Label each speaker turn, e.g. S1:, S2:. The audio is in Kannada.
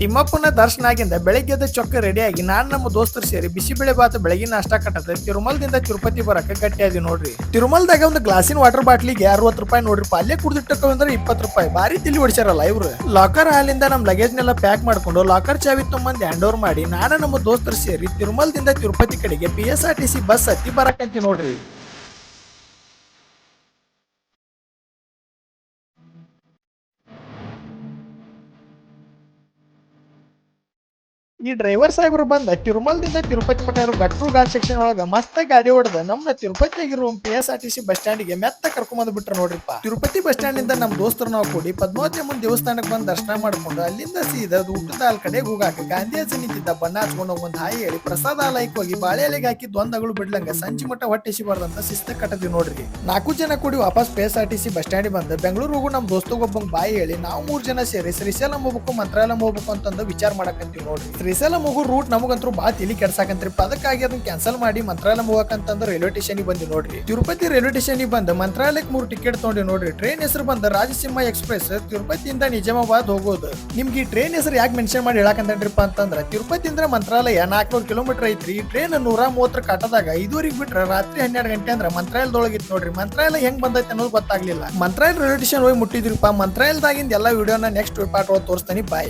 S1: ತಿಮ್ಮಪ್ಪನ ದರ್ಶನ ಆಗಿಂದ ಬೆಳಗ್ಗೆದ ಚೊಕ್ಕ ರೆಡಿಯಾಗಿ ನಾನ್ ನಮ್ಮ ದೋಸ್ತರು ಸೇರಿ ಬಿಸಿಬೇಳೆ ಬಾತ್ ಬೆಳಗಿನ ನಾಷ್ಟ ಕಟ್ಟದ ತಿರುಮಲದಿಂದ ತಿರುಪತಿ ಬರಕ ಗಟ್ಟಿ ಆದಿ ನೋಡ್ರಿ. ತಿರುಮಲದಾಗ ಒಂದು ಗ್ಲಾಸಿನ ವಾಟರ್ ಬಾಟ್ಲಿಗೆ 60 ರೂಪಾಯಿ ನೋಡ್ರಿ. ಅಲ್ಲೇ ಕುಡ್ದಿಟ್ಟಕ್ಕ ಅಂದ್ರೆ 20 ರೂಪಾಯಿ. ಬಾರಿ ತಿಳಿ ಹೊಡಿಸ್ಯಾರಲ್ಲ ಇವ್ರು. ಲಾಕರ್ ಹಾಲಿಂದ ನಮ್ ಲಗೇಜ್ ನೆಲ್ಲ ಪ್ಯಾಕ್ ಮಾಡ್ಕೊಂಡು ಲಾಕರ್ ಚಾವಿ ತುಂಬಂದ್ ಹ್ಯಾಂಡ್ ಓವರ್ ಮಾಡಿ ನಾನು ನಮ್ಮ ದೋಸ್ತರು ಸೇರಿ ತಿರುಮಲದಿಂದ ತಿರುಪತಿ ಕಡೆಗೆ PSRTC ಬಸ್ ಹತ್ತಿ ಬರಕಂತಿ ನೋಡ್ರಿ. ಈ ಡ್ರೈವರ್ ಸಾಹೇಬ್ರು ಬಂದ ತಿರುಮಲದಿಂದ ತಿರುಪತಿ ಮಠ ಗಟ್ರು ಘಾಟ್ ಸೆಕ್ಷನ್ ಒಳಗ ಮಸ್ತ್ ಗಾಡಿ ಹೊಡೆದ ನಮ್ಮ ತಿರುಪತಿಯಾಗಿರುವ PSRTC ಬಸ್ ಸ್ಟ್ಯಾಂಡ್ಗೆ ಮೆತ್ತ ಕರ್ಕೊಂಡ್ ಬಿಟ್ರ ನೋಡ್ರಿಪ್ಪ. ತಿರುಪತಿ ಬಸ್ ಸ್ಟ್ಯಾಂಡ್ ಇಂದ ನಮ್ ದೋಸ್ತರು ನಾವು ಕೂಡಿ ಪದ್ಮಾವತಿಯಮ್ಮನ ದೇವಸ್ಥಾನಕ್ಕೆ ಬಂದು ದರ್ಶನ ಮಾಡ್ಕೊಂಡು ಅಲ್ಲಿಂದ ಸೀದಾ ಊಟದ ಹಾಲ್ ಕಡೆಗೆ ಹೋಗಾಕ ಗಾಂಧಿಜಿ ನಿಂತಿದ್ದ ಬಣ್ಣ ಹಚ್ಕೊಂಡು ಒಂದ್ ಹಾಯಿ ಹೇಳಿ ಪ್ರಸಾದಾಲಯಕ್ಕೆ ಹೋಗಿ ಬಾಳೆ ಎಲೆಗೆ ಹಾಕಿ ದ್ವಂದಗಳು ಬಿಡ್ಲಂಗ ಸಂಜೆ ಮಟ್ಟ ಹೊಟ್ಟಿಸಿಬಾರ್ದಂತ ಶಿಸ್ತ ಕಟ್ಟದ್ವಿ ನೋಡ್ರಿ. 4 ಜನ ಕೂಡಿ ವಾಪಸ್ PSRTC ಬಸ್ ಸ್ಟ್ಯಾಂಡ್ ಬಂದ ಬೆಂಗಳೂರು ಹೋಗು ನಮ್ ದೋಸ್ತಗೊಬ್ಬಂಗ್ ಬಾಯಿ ಹೇಳಿ ನಾವು 3 ಜನ ಸೇರಿ ಶ್ರೀಶೈಲಂ ಹೋಗ್ಬೇಕು ಮಂತ್ರಾಲಯಂ ಹೋಗ್ಬೇಕು ಅಂತಂದು ವಿಚಾರ ಮಾಡಕಂತೀವಿ ನೋಡ್ರಿ. ಶ್ರೀಶೈಲಂ ಹೋಗೋ ರೂಟ್ ನಮಗಂತೂ ಬಾ ತಿಳಿ ಕೆಡ್ಸಾಕಂತ್ರಿ. ಅದಕ್ಕಾಗಿ ಅದನ್ನ ಕ್ಯಾನ್ಸಲ್ ಮಾಡಿ ಮಂತ್ರಾಲಯಂ ಹೋಗಕಂತಂದ್ರೆ ರೈಲ್ವೆ ಸ್ಟೇಷನ್ ಬಂದಿ ನೋಡ್ರಿ. ತಿರುಪತಿ ರೈಲ್ವೆ ಸ್ಟೇಷನ್ ಬಂದ ಮಂತ್ರಾಲಯಕ್ಕೆ 3 ಟಿಕೆಟ್ ತಗೊಂಡಿ ನೋಡ್ರಿ. ಟ್ರೈನ್ ಹೆಸರು ಬಂದ ರಾಜಸಿಂಹ ಎಕ್ಸ್ಪ್ರೆಸ್ ತಿರುಪತಿಯಿಂದ ನಿಜಾಮಾಬಾದ್ ಹೋಗೋದು. ನಿಮ್ಗೆ ಈ ಟ್ರೈನ್ ಹೆಸರು ಯಾಕೆ ಮೆನ್ಷನ್ ಮಾಡಿ ಹೇಳಕಂತಂದ್ರಿಪ್ಪ ಅಂತಂದ್ರ ತಿರುಪತಿಯಿಂದ ಮಂತ್ರಾಲಯ 400 ಕಿಲೋಮೀಟರ್ ಐತ್ರಿ. ಈ ಟ್ರೈನ್ 130 ಕಾಟದಾಗ 5:30 ಬಿಟ್ರೆ ರಾತ್ರಿ 12 ಗಂಟೆ ಅಂದ್ರೆ ಮಂತ್ರಾಲಯದೊಳಗಿತ್ತು ನೋಡ್ರಿ. ಮಂತ್ರಾಲಯ ಹೆಂಗ್ ಬಂದೈತೆ ಅನ್ನೋದು ಗೊತ್ತಾಗ್ಲಿಲ್ಲ. ಮಂತ್ರಾಲಯ ರೈಲ್ವೆ ಸ್ಟೇಷನ್ ಹೋಗಿ ಮುಟ್ಟಿದ್ರಿಪ್ಪ. ಮಂತ್ರಾಲಯದಾಗಿಂದ ಎಲ್ಲಾ ವಿಡಿಯೋನ ನೆಕ್ಸ್ಟ್ ಪಾರ್ಟ್ ಒಳಗೆ ತೋರಿಸ್ತಾನೆ. ಬಾಯ್.